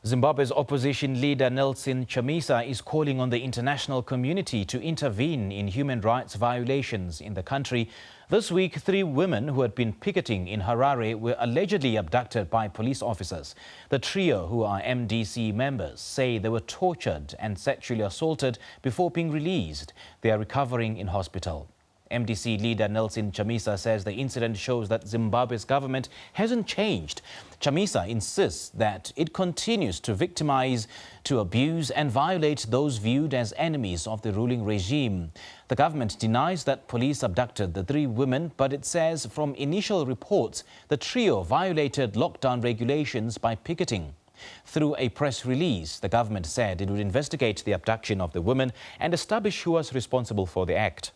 Zimbabwe's opposition leader Nelson Chamisa is calling on the international community to intervene in human rights violations in the country. This week, 3 women who had been picketing in Harare were allegedly abducted by police officers. The trio, who are MDC members, say they were tortured and sexually assaulted before being released. They are recovering in hospital. MDC leader Nelson Chamisa says the incident shows that Zimbabwe's government hasn't changed. Chamisa insists that it continues to victimize, to abuse and violate those viewed as enemies of the ruling regime. The government denies that police abducted the 3 women, but it says from initial reports, the trio violated lockdown regulations by picketing. Through a press release, the government said it would investigate the abduction of the women and establish who was responsible for the act.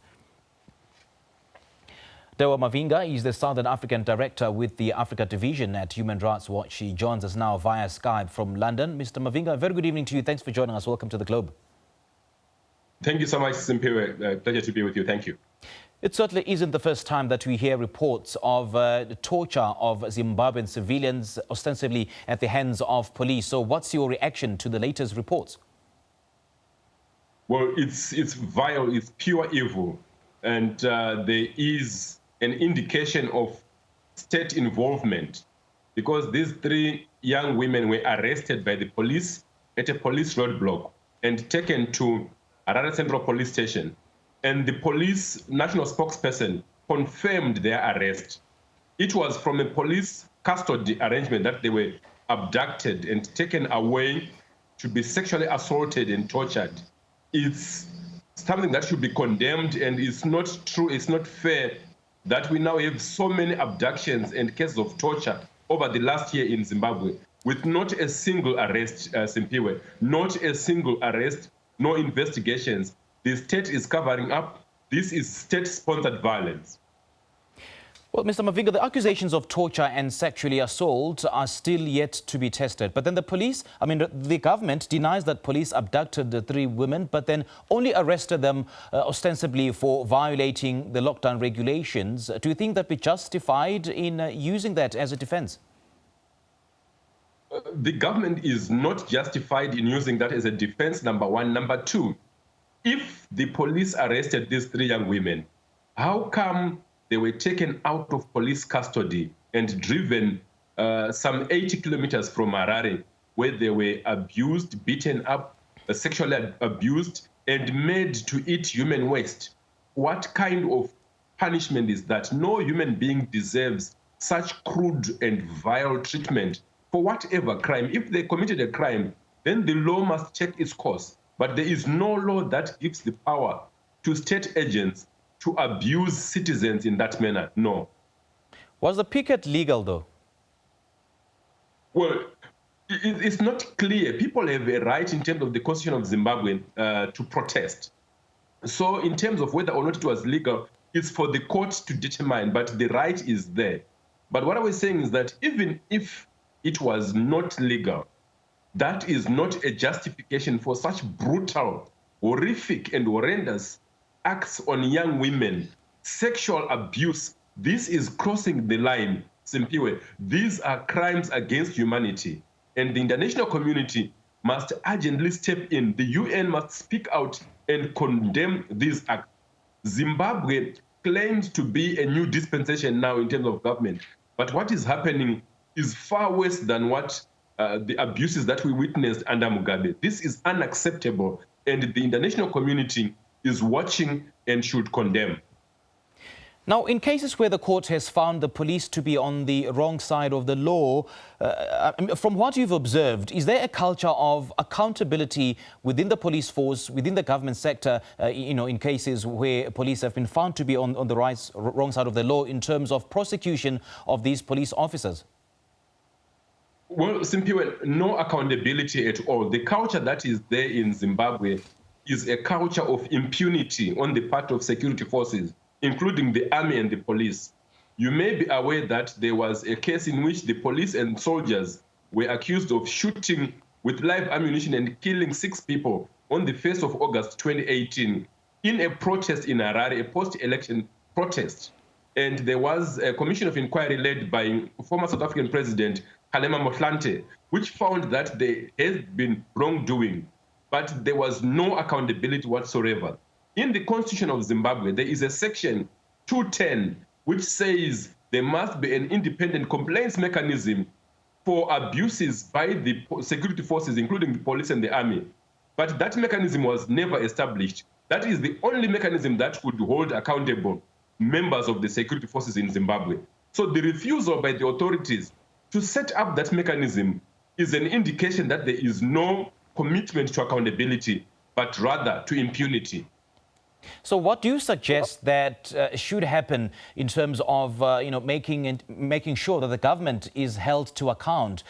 Dewa Mavhinga is the Southern African Director with the Africa Division at Human Rights Watch. He joins us now via Skype from London. Mr. Mavhinga, very good evening to you. Thanks for joining us. Welcome to the Globe. Thank you so much, Simpiwe. Pleasure to be with you. Thank you. It certainly isn't the first time that we hear reports of torture of Zimbabwean civilians, ostensibly at the hands of police. So what's your reaction to the latest reports? Well, it's vile, it's pure evil. And there is an indication of state involvement because these 3 young women were arrested by the police at a police roadblock and taken to Harare Central Police Station. And the police national spokesperson confirmed their arrest. It was from a police custody arrangement that they were abducted and taken away to be sexually assaulted and tortured. It's something that should be condemned, and it's not true, it's not fair that we now have so many abductions and cases of torture over the last year in Zimbabwe with not a single arrest, Simpiwe, not a single arrest, no investigations. The state is covering up. This is state-sponsored violence. Well, Mr. Mavhinga, the accusations of torture and sexually assault are still yet to be tested. But then the government denies that police abducted the 3 women, but then only arrested them ostensibly for violating the lockdown regulations. Do you think that we're justified in using that as a defense? The government is not justified in using that as a defense, number one. Number two, if the police arrested these 3 young women, how come they were taken out of police custody and driven some 80 kilometers from Harare, where they were abused, beaten up, sexually abused, and made to eat human waste? What kind of punishment is that? No human being deserves such crude and vile treatment for whatever crime. If they committed a crime, then the law must check its course. But there is no law that gives the power to state agents to abuse citizens in that manner. No. Was the picket legal, though? Well, it's not clear. People have a right in terms of the Constitution of Zimbabwe to protest. So in terms of whether or not it was legal, it's for the court to determine, but the right is there. But what I was saying is that even if it was not legal, that is not a justification for such brutal, horrific, and horrendous acts on young women. Sexual abuse, this is crossing the line, Simpiwe. These are crimes against humanity. And the international community must urgently step in. The UN must speak out and condemn these acts. Zimbabwe claims to be a new dispensation now in terms of government. But what is happening is far worse than what the abuses that we witnessed under Mugabe. This is unacceptable. And the international community is watching and should condemn. Now, in cases where the court has found the police to be on the wrong side of the law, from what you've observed, is there a culture of accountability within the police force, within the government sector, in cases where police have been found to be on the wrong side of the law in terms of prosecution of these police officers? Well, Simpiwe, no accountability at all. The culture that is there in Zimbabwe is a culture of impunity on the part of security forces, including the army and the police. You may be aware that there was a case in which the police and soldiers were accused of shooting with live ammunition and killing 6 people on the 1st of August 2018 in a protest in Harare, a post-election protest. And there was a commission of inquiry led by former South African President Kgalema Motlanthe, which found that there has been wrongdoing, but there was no accountability whatsoever. In the Constitution of Zimbabwe, there is a section 210, which says there must be an independent complaints mechanism for abuses by the security forces, including the police and the army. But that mechanism was never established. That is the only mechanism that could hold accountable members of the security forces in Zimbabwe. So the refusal by the authorities to set up that mechanism is an indication that there is no commitment to accountability, but rather to impunity. So what do you suggest that should happen in terms of making sure that the government is held to account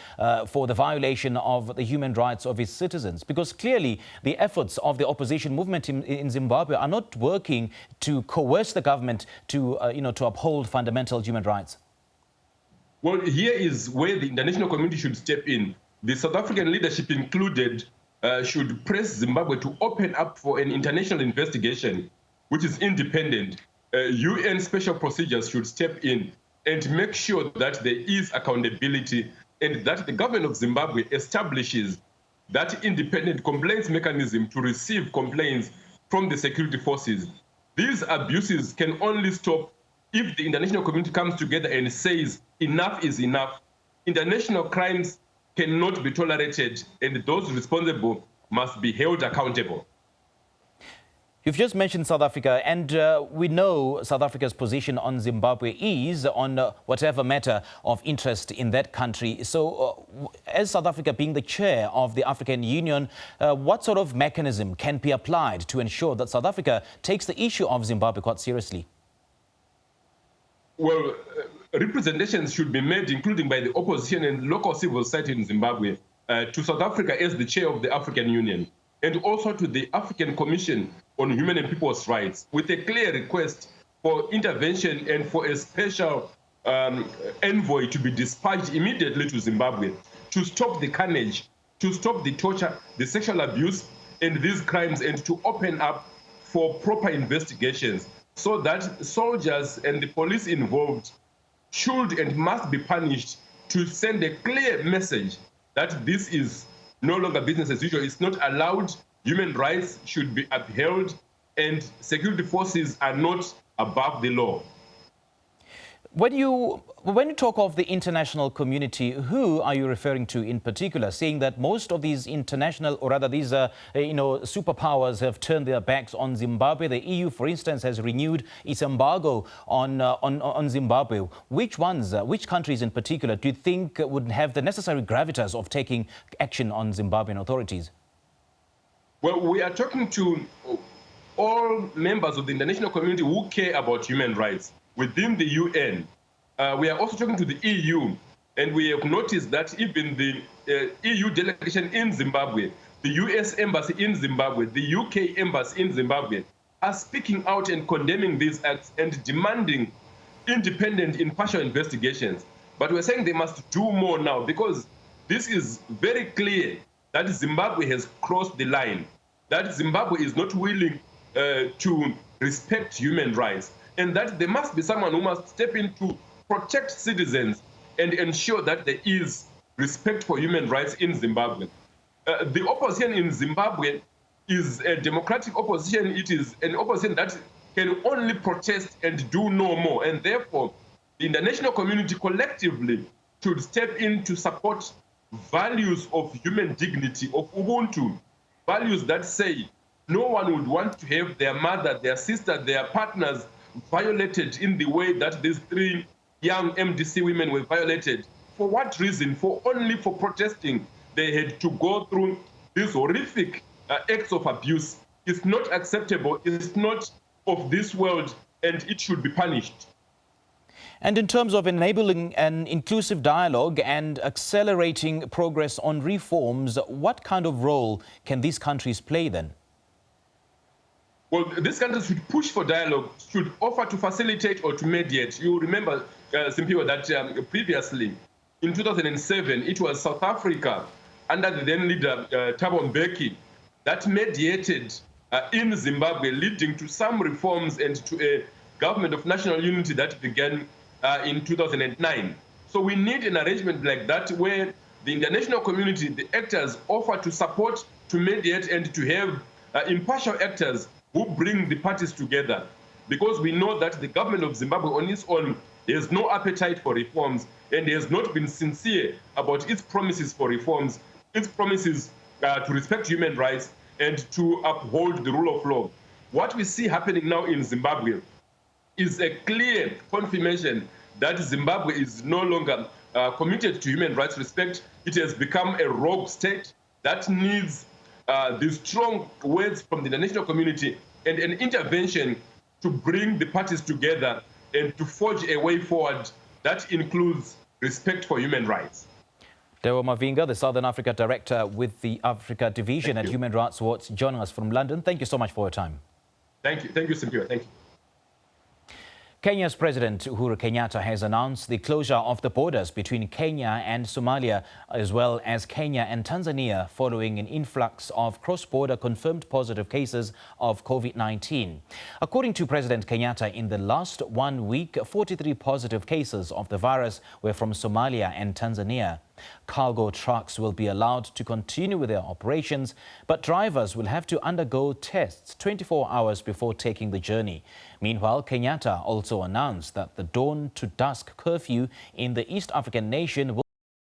for the violation of the human rights of its citizens? Because clearly the efforts of the opposition movement in Zimbabwe are not working to coerce the government to to uphold fundamental human rights. Well, here is where the international community should step in. The South African leadership included should press Zimbabwe to open up for an international investigation, which is independent. UN special procedures should step in and make sure that there is accountability and that the government of Zimbabwe establishes that independent complaints mechanism to receive complaints from the security forces. These abuses can only stop if the international community comes together and says enough is enough. International crimes cannot be tolerated, and those responsible must be held accountable. You've just mentioned South Africa, and we know South Africa's position on Zimbabwe is on whatever matter of interest in that country. So as South Africa being the chair of the African Union, what sort of mechanism can be applied to ensure that South Africa takes the issue of Zimbabwe quite seriously? Well, representations should be made, including by the opposition and local civil society in Zimbabwe, to South Africa as the chair of the African Union, and also to the African Commission on Human and People's Rights, with a clear request for intervention and for a special envoy to be dispatched immediately to Zimbabwe to stop the carnage, to stop the torture, the sexual abuse, and these crimes, and to open up for proper investigations so that soldiers and the police involved should and must be punished, to send a clear message that this is no longer business as usual. It's not allowed. Human rights should be upheld, and security forces are not above the law. When you talk of the international community, who are you referring to in particular, seeing that most of these international, or rather these superpowers have turned their backs on Zimbabwe? The EU, for instance, has renewed its embargo on Zimbabwe. Which countries in particular do you think would have the necessary gravitas of taking action on Zimbabwean authorities? Well, we are talking to all members of the international community who care about human rights within the UN. We are also talking to the EU, and we have noticed that even the EU delegation in Zimbabwe, the US embassy in Zimbabwe, the UK embassy in Zimbabwe are speaking out and condemning these acts and demanding independent, impartial investigations. But we're saying they must do more now, because this is very clear that Zimbabwe has crossed the line, that Zimbabwe is not willing to respect human rights, and that there must be someone who must step in to protect citizens and ensure that there is respect for human rights in Zimbabwe. The opposition in Zimbabwe is a democratic opposition. It is an opposition that can only protest and do no more. And therefore, the international community collectively should step in to support values of human dignity, of Ubuntu, values that say no one would want to have their mother, their sister, their partners violated in the way that these three young MDC women were violated. For what reason? Only for protesting. They had to go through these horrific acts of abuse. It's not acceptable. It's not of this world, and it should be punished. And in terms of enabling an inclusive dialogue and accelerating progress on reforms, what kind of role can these countries play then? Well, these countries should push for dialogue, should offer to facilitate or to mediate. You remember, Simpiwe, that previously, in 2007, it was South Africa, under the then leader, Thabo Mbeki, that mediated in Zimbabwe, leading to some reforms and to a government of national unity that began in 2009. So we need an arrangement like that, where the international community, the actors offer to support, to mediate, and to have impartial actors who bring the parties together. Because we know that the government of Zimbabwe on its own has no appetite for reforms and has not been sincere about its promises for reforms, its promises to respect human rights and to uphold the rule of law. What we see happening now in Zimbabwe is a clear confirmation that Zimbabwe is no longer committed to human rights respect. It has become a rogue state that needs the strong words from the international community and an intervention to bring the parties together and to forge a way forward that includes respect for human rights. Dewa Mavhinga, the Southern Africa Director with the Africa Division at Human Rights Watch, joining us from London. Thank you so much for your time. Thank you, Simphiwe. Thank you. Kenya's President Uhuru Kenyatta has announced the closure of the borders between Kenya and Somalia, as well as Kenya and Tanzania, following an influx of cross-border confirmed positive cases of COVID-19. According to President Kenyatta, in the last 1 week, 43 positive cases of the virus were from Somalia and Tanzania. Cargo trucks will be allowed to continue with their operations, but drivers will have to undergo tests 24 hours before taking the journey. Meanwhile, Kenyatta also announced that the dawn to dusk curfew in the East African nation will